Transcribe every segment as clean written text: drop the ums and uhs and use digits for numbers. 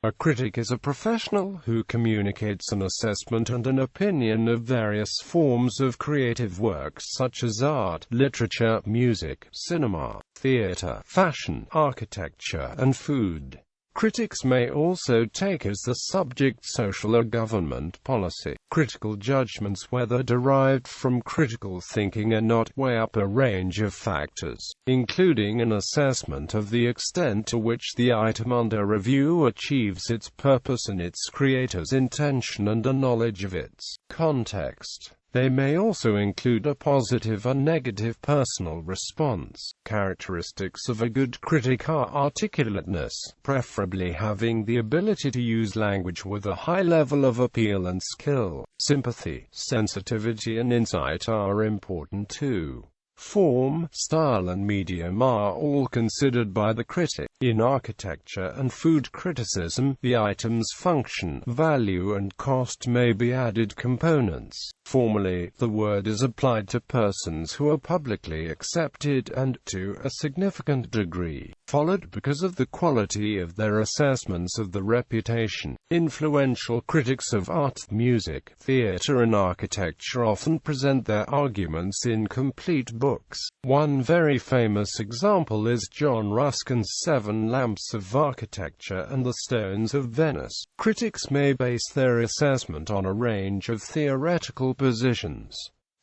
A critic is a professional who communicates an assessment and an opinion of various forms of creative works such as art, literature, music, cinema, theatre, fashion, architecture, and food. Critics may also take as the subject social or government policy. Critical judgments, whether derived from critical thinking or not, weigh up a range of factors, including an assessment of the extent to which the item under review achieves its purpose and its creator's intention and a knowledge of its context. They may also include a positive and negative personal response. Characteristics of a good critic are articulateness, preferably having the ability to use language with a high level of appeal and skill. Sympathy, sensitivity and insight are important too. Form, style and medium are all considered by the critic. In architecture and food criticism, the item's function, value and cost may be added components. Formally, the word is applied to persons who are publicly accepted and, to a significant degree, followed because of the quality of their assessments of the reputation. Influential critics of art, music, theatre and architecture often present their arguments in complete books. One very famous example is John Ruskin's 7 Lamps of Architecture and the Stones of Venice. Critics may base their assessment on a range of theoretical positions.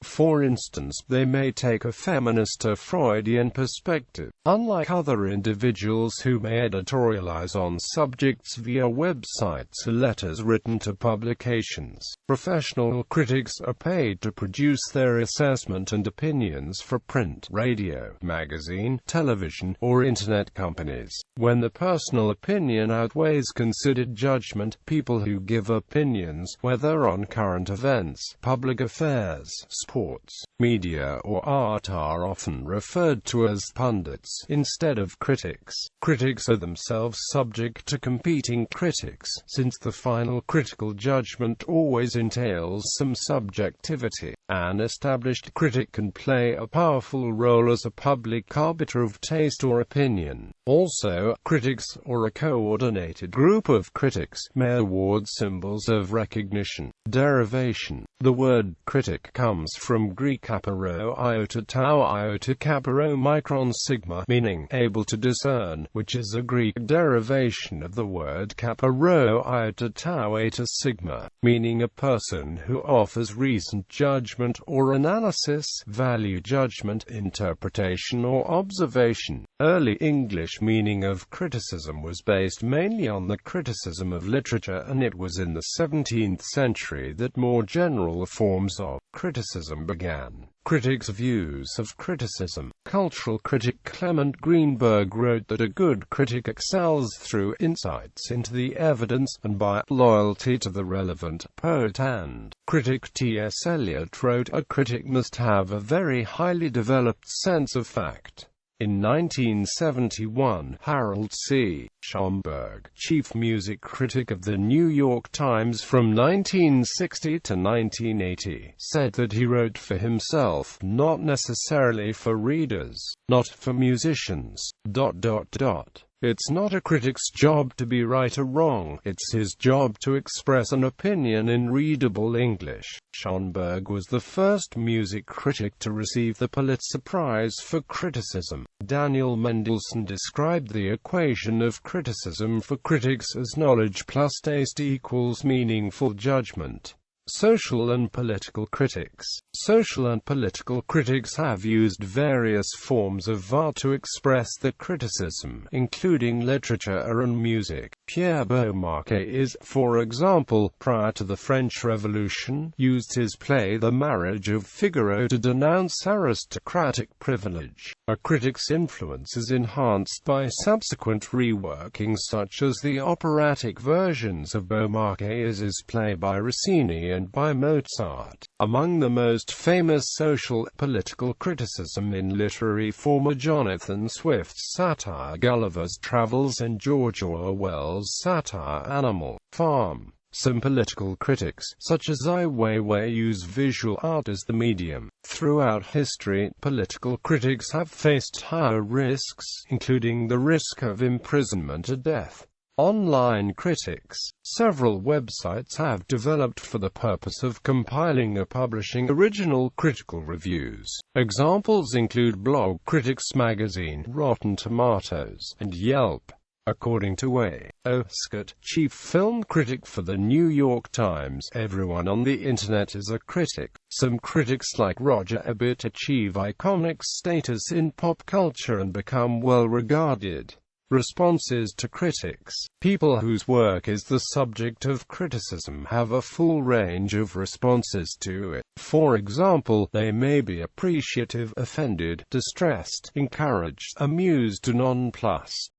For instance, they may take a feminist or Freudian perspective. Unlike other individuals who may editorialize on subjects via websites or letters written to publications, professional critics are paid to produce their assessment and opinions for print, radio, magazine, television, or internet companies. When the personal opinion outweighs considered judgment, people who give opinions, whether on current events, public affairs, sports, media or art, are often referred to as pundits instead of critics. Critics are themselves subject to competing critics, since the final critical judgment always entails some subjectivity. An established critic can play a powerful role as a public arbiter of taste or opinion. Also, critics, or a coordinated group of critics, may award symbols of recognition. Derivation. The word critic comes from Greek kappa rho iota tau iota kappa rho micron sigma, meaning able to discern, which is a Greek derivation of the word kappa rho iota tau eta sigma, meaning a person who offers reasoned judgment or analysis, value judgment, interpretation or observation. Early English meaning of criticism was based mainly on the criticism of literature, and it was in the 17th century that more general forms of criticism began. Critics' views of criticism. Cultural critic Clement Greenberg wrote that a good critic excels through insights into the evidence, and by loyalty to the relevant poet and critic. T.S. Eliot wrote, a critic must have a very highly developed sense of fact. In 1971, Harold C. Schomburg, chief music critic of the New York Times from 1960 to 1980, said that he wrote for himself, not necessarily for readers, not for musicians. It's not a critic's job to be right or wrong, it's his job to express an opinion in readable English. Schomburg was the first music critic to receive the Pulitzer Prize for criticism. Daniel Mendelsohn described the equation of criticism for critics as knowledge plus taste equals meaningful judgment. Social and political critics. Social and political critics have used various forms of art to express their criticism, including literature and music. Pierre Beaumarchais is, for example, prior to the French Revolution, used his play The Marriage of Figaro to denounce aristocratic privilege. A critic's influence is enhanced by subsequent reworkings, such as the operatic versions of Beaumarchais's play by Rossini and by Mozart. Among the most famous social, political criticism in literary form are Jonathan Swift's satire Gulliver's Travels and George Orwell's satire Animal Farm. Some political critics, such as Ai Weiwei, use visual art as the medium. Throughout history, political critics have faced higher risks, including the risk of imprisonment or death. Online critics. Several websites have developed for the purpose of compiling and publishing original critical reviews. Examples include Blog Critics Magazine, Rotten Tomatoes, and Yelp. According to A.O. Scott, chief film critic for the New York Times, everyone on the internet is a critic. Some critics like Roger Ebert achieve iconic status in pop culture and become well regarded. Responses to critics. People whose work is the subject of criticism have a full range of responses to it. For example, they may be appreciative, offended, distressed, encouraged, amused, nonplussed.